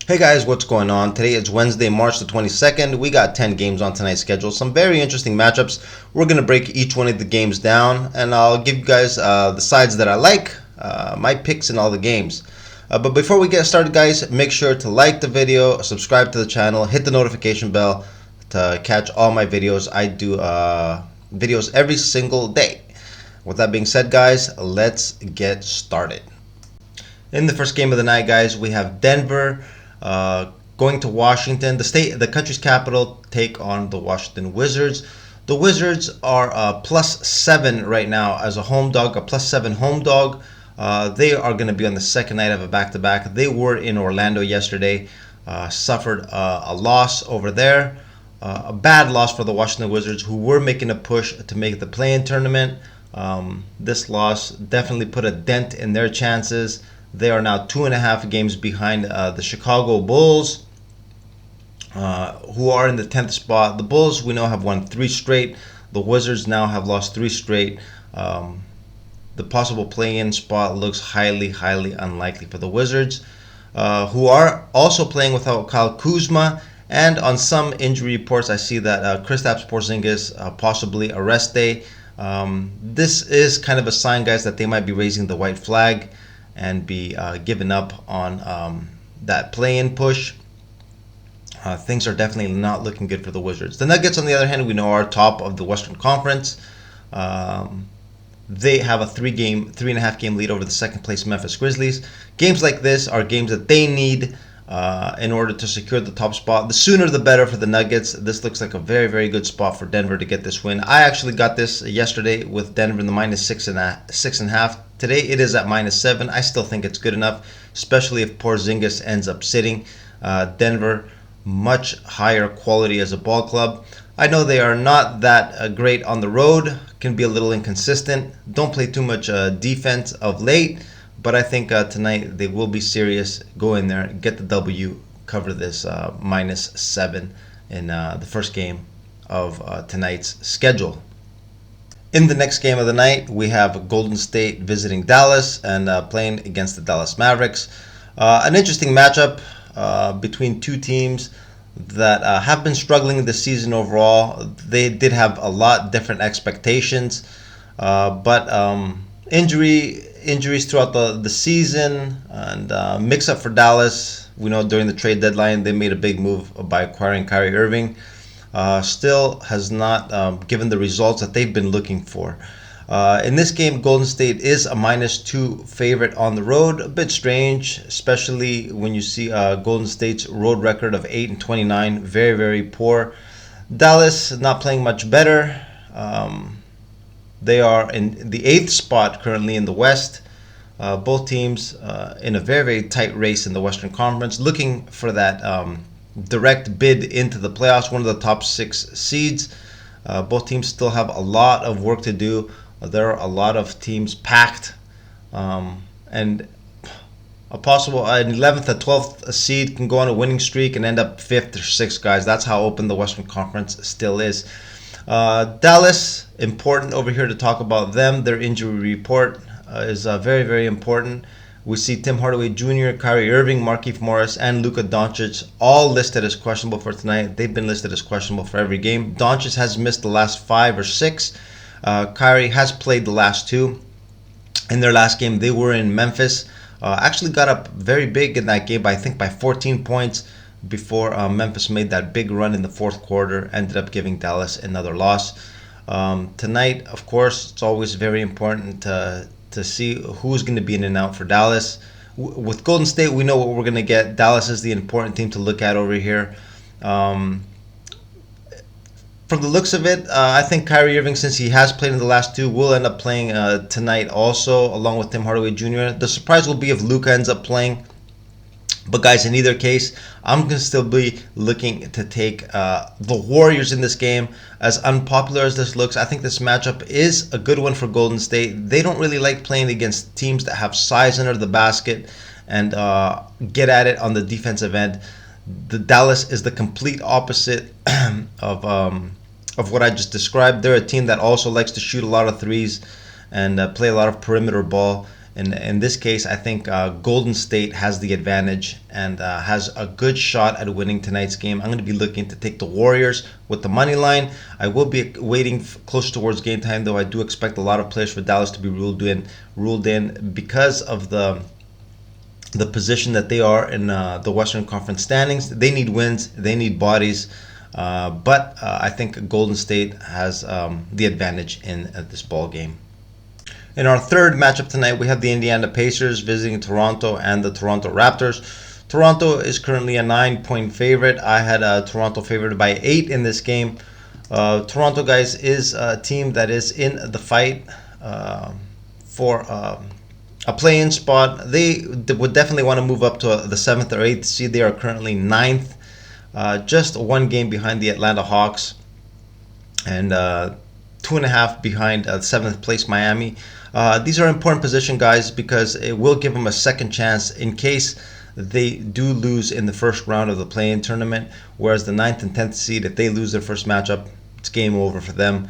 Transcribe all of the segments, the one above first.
Hey guys, what's going on? Today is Wednesday, March the 22nd. We got 10 games on tonight's schedule. Some very interesting matchups. We're going to break each one of the games down, and I'll give you guys the sides that I like, my picks in all the games. But before we get started, guys, make sure to like the video, subscribe to the channel, hit the notification bell to catch all my videos. I do videos every single day. With that being said, guys, let's get started. In the first game of the night, guys, we have Denver going to Washington, the country's capital, take on the Washington Wizards. The Wizards are +7 right now as a home dog, a +7 home dog. They are going to be on the second night of a back-to-back. They were in Orlando yesterday, suffered a loss over there, a bad loss for the Washington Wizards, who were making a push to make the play-in tournament. This loss definitely put a dent in their chances. They are now 2.5 games behind the Chicago Bulls, who are in the 10th spot. The Bulls, we know, have won 3 straight. The Wizards now have lost 3 straight. The possible play-in spot looks highly, highly unlikely for the Wizards, who are also playing without Kyle Kuzma. And on some injury reports, I see that Kristaps Porzingis possibly a rest day. This is kind of a sign, guys, that they might be raising the white flag and be giving up on that play-in push. Things are definitely not looking good for the Wizards. The Nuggets, on the other hand, we know are top of the Western Conference. They have a 3.5 game lead over the second place Memphis Grizzlies. Games like this are games that they need in order to secure the top spot. The sooner the better for the Nuggets. This looks like a very, very good spot for Denver to get this win. I actually got this yesterday with Denver in the -6.5. Today it is at -7. I still think it's good enough, especially if Porzingis ends up sitting. Denver, much higher quality as a ball club. I know they are not that great on the road, can be a little inconsistent, don't play too much defense of late, but I think tonight they will be serious, go in there, get the W, cover this -7 in the first game of tonight's schedule. In the next game of the night, we have Golden State visiting Dallas and playing against the Dallas Mavericks. An interesting matchup between two teams that have been struggling this season overall. They did have a lot different expectations, but injuries throughout the season and mix-up for Dallas. We know during the trade deadline they made a big move by acquiring Kyrie Irving. Still has not given the results that they've been looking for. In this game, Golden State is a -2 favorite on the road. A bit strange, especially when you see Golden State's road record of 8-29. Very, very poor. Dallas not playing much better. They are in the 8th spot currently in the West. Both teams in a very, very tight race in the Western Conference, looking for that direct bid into the playoffs, one of the top 6 seeds. Both teams still have a lot of work to do. There are a lot of teams packed, and a possible an 11th or 12th seed can go on a winning streak and end up 5th or 6th, guys. That's how open the Western Conference still is. Dallas, important over here to talk about them. Their injury report is very, very important. We see Tim Hardaway Jr., Kyrie Irving, Markieff Morris, and Luka Doncic all listed as questionable for tonight. They've been listed as questionable for every game. Doncic has missed the last 5 or 6. Kyrie has played the last 2. In their last game, they were in Memphis. Actually got up very big in that game, I think by 14 points before Memphis made that big run in the 4th quarter. Ended up giving Dallas another loss. Tonight, of course, it's always very important to see who's going to be in and out for Dallas. With Golden State, we know what we're going to get. Dallas is the important team to look at over here. From the looks of it, I think Kyrie Irving, since he has played in the last 2, will end up playing tonight also, along with Tim Hardaway Jr. The surprise will be if Luka ends up playing. But guys, in either case, I'm going to still be looking to take the Warriors in this game. As unpopular as this looks, I think this matchup is a good one for Golden State. They don't really like playing against teams that have size under the basket and get at it on the defensive end. The Dallas is the complete opposite of what I just described. They're a team that also likes to shoot a lot of threes and play a lot of perimeter ball. In this case, I think Golden State has the advantage and has a good shot at winning tonight's game. I'm going to be looking to take the Warriors with the money line. I will be waiting close towards game time, though. I do expect a lot of players for Dallas to be ruled in because of the position that they are in the Western Conference standings. They need wins. They need bodies. But I think Golden State has the advantage in this ball game. In our third matchup tonight, we have the Indiana Pacers visiting Toronto and the Toronto Raptors. Toronto is currently a 9-point favorite. I had Toronto favored by 8 in this game. Toronto, guys, is a team that is in the fight for a play-in spot. They would definitely want to move up to the 7th or 8th seed. They are currently 9th, just one game behind the Atlanta Hawks, and 2.5 behind 7th place Miami. These are important position, guys, because it will give them a second chance in case they do lose in the first round of the play-in tournament. Whereas the 9th and 10th seed, if they lose their first matchup, it's game over for them.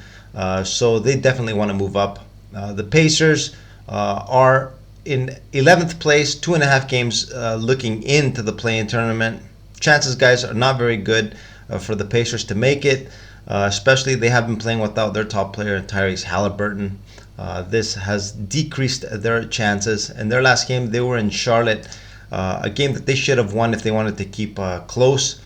So they definitely want to move up. The Pacers are in 11th place, 2.5 games looking into the play-in tournament. Chances, guys, are not very good for the Pacers to make it. Especially they have been playing without their top player, Tyrese Halliburton. This has decreased their chances. In their last game, they were in Charlotte, a game that they should have won if they wanted to keep close.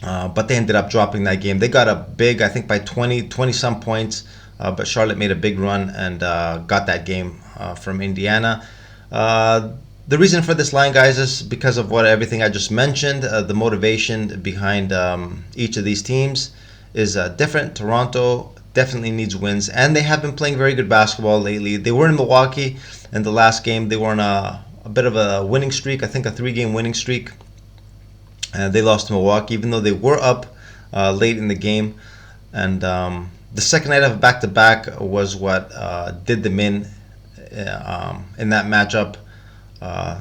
But they ended up dropping that game. They got up big, I think by 20-some points, but Charlotte made a big run and got that game from Indiana. The reason for this line, guys, is because of everything I just mentioned. The motivation behind each of these teams is different. Toronto definitely needs wins, and they have been playing very good basketball lately. They were in Milwaukee in the last game. They were on a bit of a winning streak, I think a 3-game winning streak. And they lost to Milwaukee, even though they were up late in the game. And the second night of back-to-back was what did them in that matchup.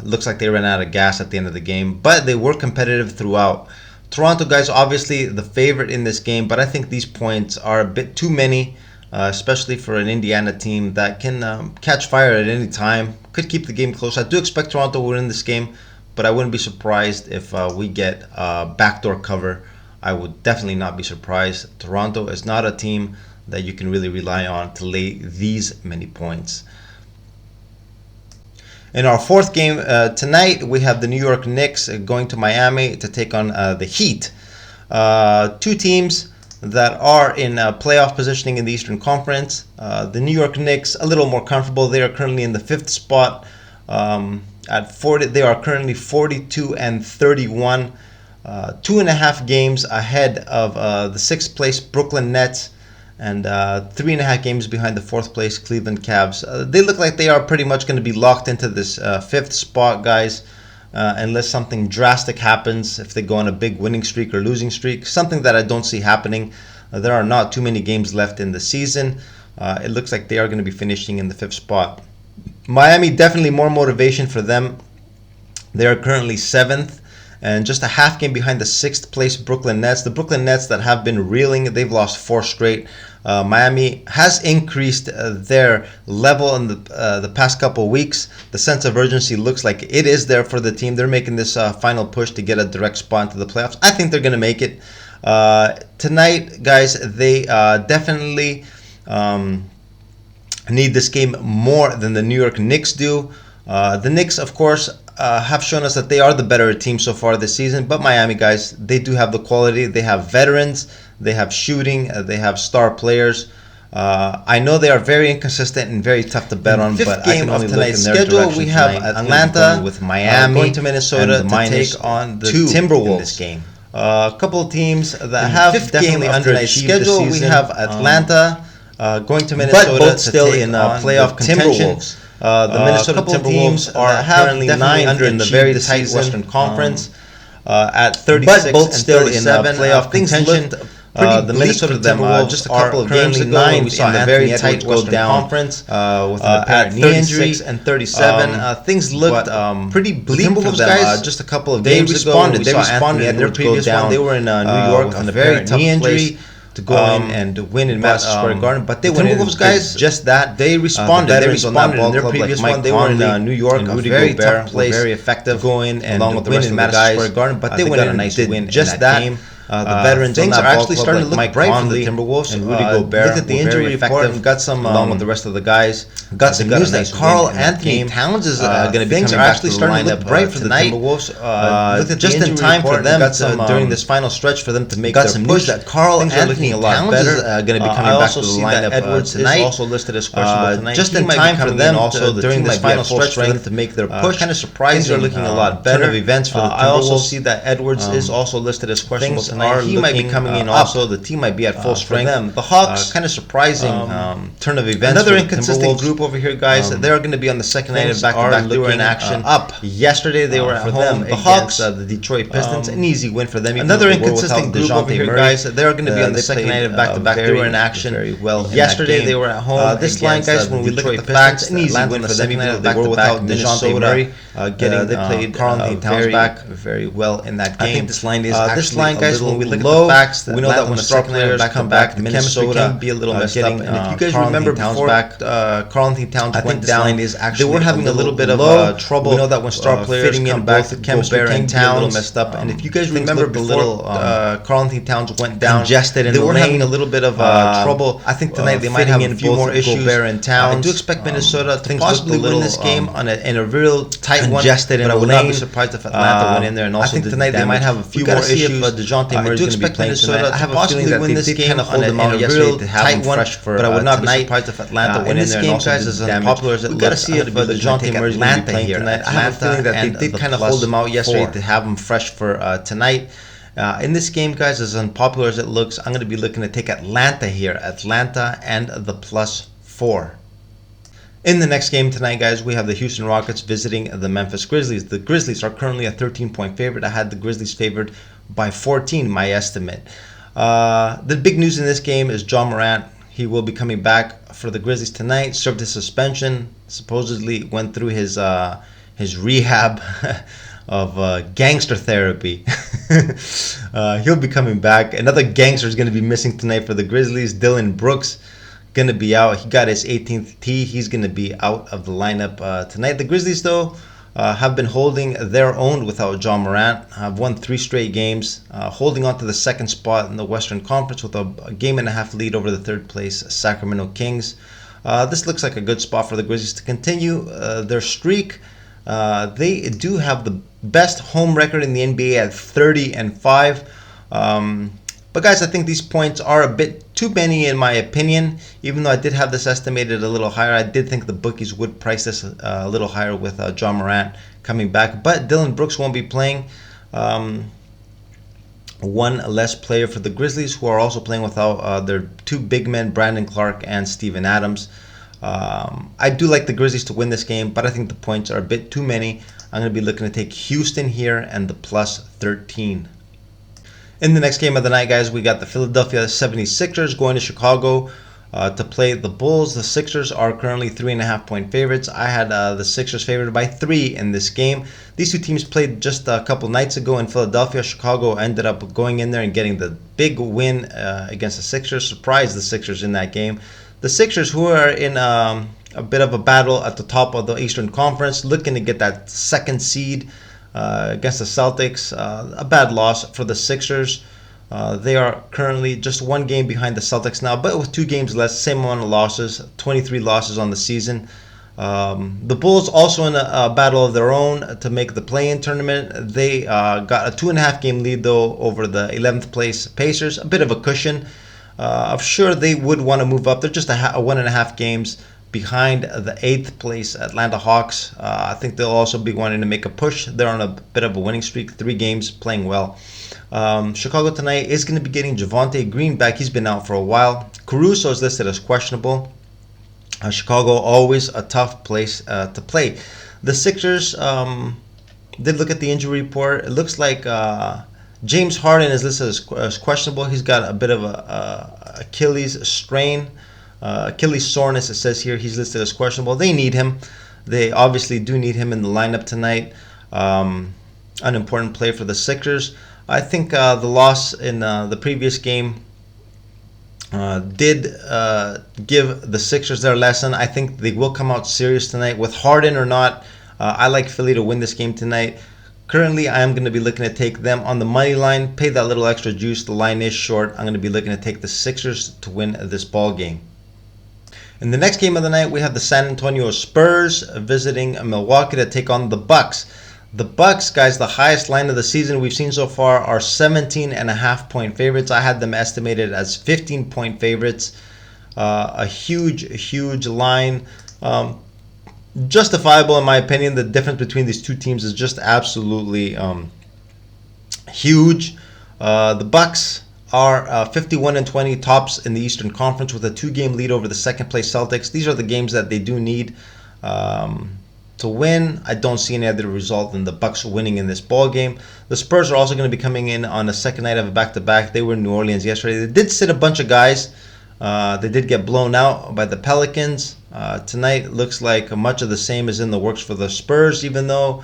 Looks like they ran out of gas at the end of the game, but they were competitive throughout. Toronto, guys, obviously the favorite in this game, but I think these points are a bit too many, especially for an Indiana team that can catch fire at any time. Could keep the game close. I do expect Toronto to win this game, but I wouldn't be surprised if we get a backdoor cover. I would definitely not be surprised. Toronto is not a team that you can really rely on to lay these many points. In our fourth game tonight, we have the New York Knicks going to Miami to take on the Heat. Two teams that are in playoff positioning in the Eastern Conference. The New York Knicks, a little more comfortable. They are currently in the 5th spot. At 40, they are currently 42-31, 2.5 games ahead of the 6th place Brooklyn Nets, and 3.5 games behind the 4th place Cleveland Cavs. They look like they are pretty much going to be locked into this 5th spot, guys, unless something drastic happens, if they go on a big winning streak or losing streak, something that I don't see happening. There are not too many games left in the season. It looks like they are going to be finishing in the 5th spot. Miami, definitely more motivation for them. They are currently 7th. And just a half game behind the 6th place Brooklyn Nets. The Brooklyn Nets that have been reeling, they've lost 4 straight. Miami has increased their level in the past couple weeks. The sense of urgency looks like it is there for the team. They're making this final push to get a direct spot into the playoffs. I think they're going to make it. Tonight, guys, they definitely need this game more than the New York Knicks do. The Knicks, of course, have shown us that they are the better team so far this season. But Miami, guys, they do have the quality. They have veterans. They have shooting. They have star players. I know they are very inconsistent and very tough to bet on. But I can only look in their direction. We have Atlanta with Miami going to Minnesota to take on the Timberwolves in this game. A couple of teams that have definitely underachieved this season. We have Atlanta going to Minnesota, but both still in playoff contention. The Minnesota Timberwolves are currently 9th in the very tight Western Conference at 36 but both still in playoff contention. The Minnesota Timberwolves just a couple of games ago we saw in the very tight Western Conference with at 36 and 37. Things looked pretty bleak for them. Guys, just a couple of games ago, they responded in their previous one. They were in New York on a very tough knee injury. to go in and win in Madison Square Garden, but they went in. Timberwolves guys, just that they responded. They responded in their previous one. They were in New York, a very tough place, very effective. Go in and along with the rest of the Madison Square Garden, but they went in a nice win. Just that game. The veterans things are actually starting to look bright for the Timberwolves. And Rudy Gobert, look at the injury report. Got some along with the rest of the guys. Got some news that Karl Anthony Towns is going to be coming back to the starting to look bright for the Timberwolves. Just in time for them during this final stretch for them to make their push. Got some news that Karl Anthony Towns is going to be coming back to the lineup Edwards tonight. Is also listed as questionable tonight. Just in time for them also during this final stretch for them to make their push. Kind of surprising. Things are looking a lot better. Turn of events for the Timberwolves. I also see that Edwards is also listed as questionable tonight. He might be coming in also. The team might be at full strength. The Hawks, kind of surprising turn of events. Another inconsistent group over here, guys. They're going to be on the second night of back-to-back. They were in action up. Yesterday they were at home. The Hawks, the Detroit Pistons, an easy win for them. Another inconsistent group over here, guys. They're going to be on the second night of back-to-back. They were in action very well. Yesterday they were at home. This line, guys, when we look at the facts, an easy win for them. They were without DeJounte Murray. They played Karl Anthony Towns back very well in that game. I think this line is this line, guys, when we look at the facts, we know that when the star players come back, the chemistry can be a little messed up. And if you guys remember before Karl Anthony Towns went down, they were having a little bit of trouble. We know that when star players come back, the chemistry can be a little messed up. And if you guys remember before Karl Anthony Towns went down, they were having a little bit of trouble. I think tonight they might have a few more issues. Gobert and Towns. I do expect Minnesota to possibly win this game in a real tight one. But I would not be surprised if Atlanta went in there and also. I think tonight they might have a few more issues. DeJounte Murray is going to be playing tonight. I have a feeling that they did kind of hold them out yesterday to have them fresh for but I would not be surprised if Atlanta went in there and also did damage. As unpopular as it looks, got to see if DeJounte Murray is going to be playing tonight. I have a feeling that they did kind of hold them out yesterday to have them fresh for tonight. In this game, guys, as unpopular as it looks, I'm going to be looking to take Atlanta here. Atlanta and the +4. In the next game tonight, guys, we have the Houston Rockets visiting the Memphis Grizzlies. The Grizzlies are currently a 13-point favorite. I had the Grizzlies favored by 14, my estimate. The big news in this game is Ja Morant. He will be coming back for the Grizzlies tonight. Served his suspension. Supposedly went through his rehab of gangster therapy. He'll be coming back. Another gangster is going to be missing tonight for the Grizzlies. Dylan Brooks going to be out. He got his 18th tee. He's going to be out of the lineup tonight. The Grizzlies, though, have been holding their own without Ja Morant. Have won 3 straight games, holding on to the second spot in the Western Conference with a game-and-a-half lead over the third place Sacramento Kings. This looks like a good spot for the Grizzlies to continue their streak. They do have the best home record in the NBA at 30-5. But guys, I think these points are a bit too many in my opinion. Even though I did have this estimated a little higher, I did think the bookies would price this a little higher with Ja Morant coming back. But Dylan Brooks won't be playing. One less player for the Grizzlies, who are also playing without their 2 big men, Brandon Clark and Steven Adams. I do like the Grizzlies to win this game, but I think the points are a bit too many. I'm going to be looking to take Houston here and the +13. In the next game of the night, guys, we got the Philadelphia 76ers going to Chicago to play the Bulls. The Sixers are currently 3.5-point favorites. I had the Sixers favored by 3 in this game. These two teams played just a couple nights ago in Philadelphia. Chicago ended up going in there and getting the big win against the Sixers. Surprised the Sixers in that game. The Sixers, who are in a bit of a battle at the top of the Eastern Conference, looking to get that second seed against the Celtics. A bad loss for the Sixers. They are currently just 1 game behind the Celtics now, but with 2 games less, same amount of losses, 23 losses on the season. The Bulls also in a battle of their own to make the play-in tournament. They got a 2.5 game lead though over the 11th place Pacers, a bit of a cushion. I'm sure they would want to move up. They're just a 1.5 games behind the 8th place Atlanta Hawks. I think they'll also be wanting to make a push. They're on a bit of a winning streak, 3 games playing well. Chicago tonight is going to be getting Javonte Green back. He's been out for a while. Caruso is listed as questionable. Chicago, always a tough place to play. The Sixers did look at the injury report. It looks like James Harden is listed as questionable. He's got a bit of a Achilles strain. Achilles soreness, it says here. He's listed as questionable. They need him. They obviously do need him in the lineup tonight. An important play for the Sixers. I think the loss in the previous game did give the Sixers their lesson. I think they will come out serious tonight. With Harden or not, I like Philly to win this game tonight. Currently, I am going to be looking to take them on the money line. Pay that little extra juice. The line is short. I'm going to be looking to take the Sixers to win this ball game. In the next game of the night, we have the San Antonio Spurs visiting Milwaukee to take on the Bucks. The Bucks, guys, the highest line of the season we've seen so far are 17.5-point favorites. I had them estimated as 15-point favorites. A huge line. Justifiable in my opinion. The difference between these two teams is just absolutely huge. The Bucks are 51-20 tops in the Eastern Conference with a 2-game lead over the second place Celtics. These are the games that they do need to win. I don't see any other result than the Bucks winning in this ball game. The Spurs are also going to be coming in on the second night of a back-to-back. They were in New Orleans yesterday. They did sit a bunch of guys. They did get blown out by the Pelicans. Tonight looks like much of the same is in the works for the Spurs, even though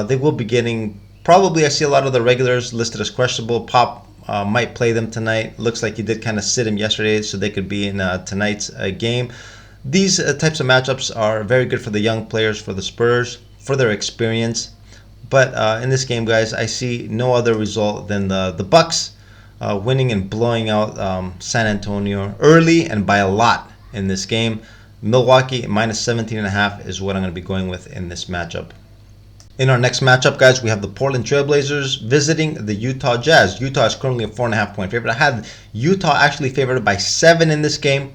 they will be getting, probably I see a lot of the regulars listed as questionable. Pop might play them tonight. Looks like he did kind of sit him yesterday so they could be in tonight's game. These types of matchups are very good for the young players for the Spurs, for their experience. But in this game, guys, I see no other result than the Bucks winning and blowing out San Antonio early and by a lot in this game. Milwaukee minus 17.5 is what I'm going to be going with in this matchup. In our next matchup, guys, we have the Portland Trailblazers visiting the Utah Jazz. Utah is currently a 4.5-point favorite. I had Utah actually favored by 7 in this game.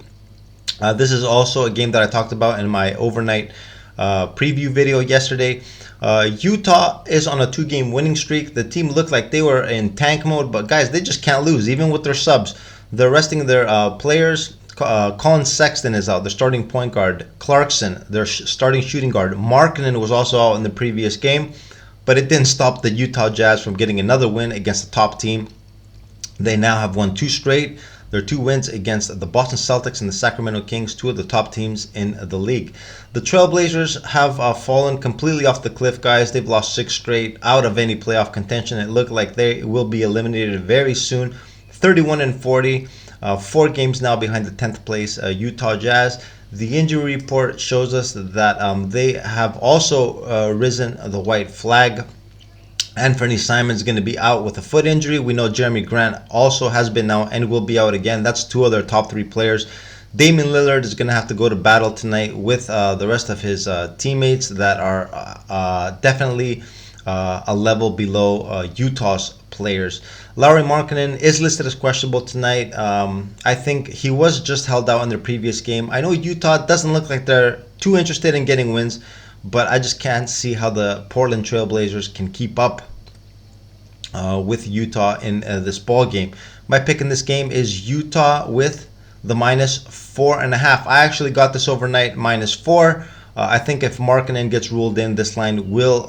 This is also a game that I talked about in my overnight preview video yesterday. Utah is on a 2-game winning streak. The team looked like they were in tank mode, but guys, they just can't lose, even with their subs. They're resting their players. Colin Sexton is out, their starting point guard. Clarkson, their starting shooting guard. Markkanen was also out in the previous game, but it didn't stop the Utah Jazz from getting another win against the top team. They now have won 2 straight. Their 2 wins against the Boston Celtics and the Sacramento Kings, 2 of the top teams in the league. The Trailblazers have fallen completely off the cliff, guys. They've lost 6 straight, out of any playoff contention. It looked like they will be eliminated very soon. 31-40, 4 games now behind the 10th place Utah Jazz. The injury report shows us that they have also risen the white flag. Anthony Simons is going to be out with a foot injury. We know Jeremy Grant also has been out and will be out again. That's 2 of their top 3 players. Damian Lillard is going to have to go to battle tonight with the rest of his teammates that are definitely a level below Utah's players. Lauri Markkanen is listed as questionable tonight. I think he was just held out in their previous game. I know Utah doesn't look like they're too interested in getting wins, but I just can't see how the Portland Trailblazers can keep up with Utah in this ball game. My pick in this game is Utah with the minus 4.5. I actually got this overnight minus 4. I think if Markkanen gets ruled in, this line will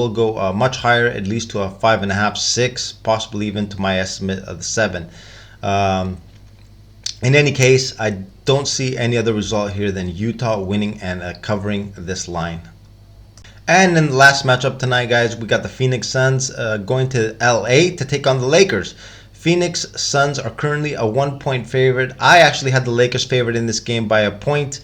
go much higher, at least to a 5.5, 6, possibly even to my estimate of 7. In any case, I don't see any other result here than Utah winning and covering this line. And in the last matchup tonight, guys, we got the Phoenix Suns going to LA to take on the Lakers. Phoenix Suns are currently a 1-point favorite. I actually had the Lakers favored in this game by a point.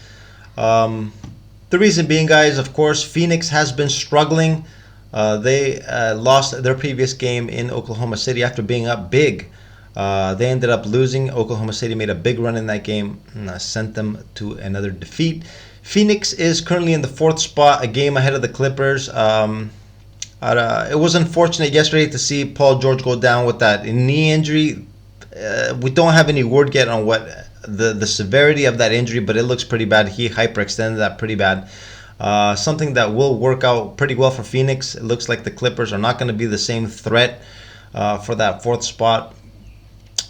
The reason being, guys, of course, Phoenix has been struggling. They lost their previous game in Oklahoma City after being up big. They ended up losing. Oklahoma City made a big run in that game and sent them to another defeat. Phoenix is currently in the 4th spot, a game ahead of the Clippers. It was unfortunate yesterday to see Paul George go down with that knee injury. We don't have any word yet on what the severity of that injury, but it looks pretty bad. He hyperextended that pretty bad. Something that will work out pretty well for Phoenix. It looks like the Clippers are not going to be the same threat for that 4th spot.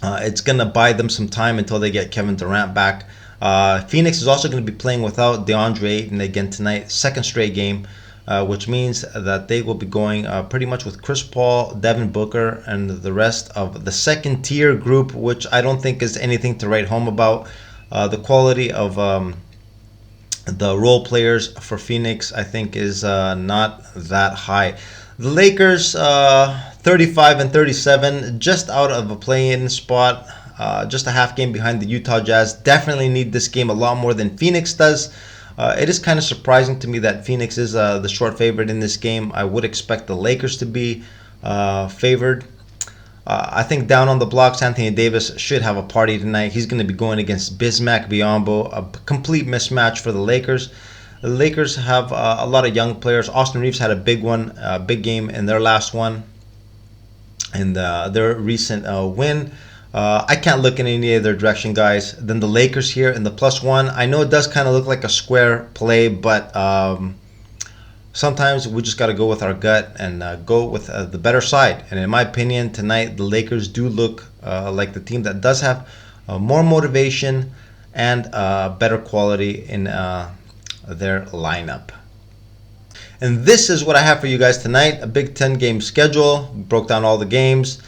It's going to buy them some time until they get Kevin Durant back. Phoenix is also going to be playing without DeAndre Ayton again tonight, 2nd straight game, which means that they will be going pretty much with Chris Paul, Devin Booker, and the rest of the second tier group, which I don't think is anything to write home about. The quality of the role players for Phoenix, I think, is not that high. The Lakers, 35-37, just out of a play-in spot. just a half game behind the Utah Jazz. Definitely need this game a lot more than Phoenix does. It is kind of surprising to me that Phoenix is the short favorite in this game. I would expect the Lakers to be favored. I think down on the blocks, Anthony Davis should have a party tonight. He's going to be going against Bismack Biyombo, a complete mismatch for the Lakers. The Lakers have a lot of young players. Austin Reeves had a big game in their last one, in their recent win. I can't look in any other direction, guys, than the Lakers here in the +1. I know it does kind of look like a square play, but sometimes we just got to go with our gut and go with the better side. And in my opinion, tonight the Lakers do look like the team that does have more motivation and better quality in their lineup. And this is what I have for you guys tonight. A Big Ten game schedule. Broke down all the games.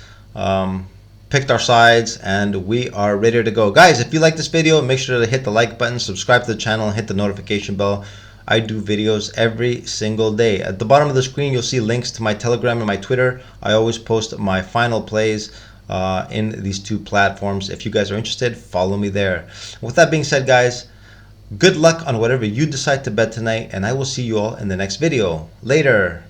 Picked our sides, and we are ready to go. Guys, if you like this video, make sure to hit the like button, subscribe to the channel, and hit the notification bell. I do videos every single day. At the bottom of the screen, you'll see links to my Telegram and my Twitter. I always post my final plays in these two platforms. If you guys are interested, follow me there. With that being said, guys, good luck on whatever you decide to bet tonight, and I will see you all in the next video. Later.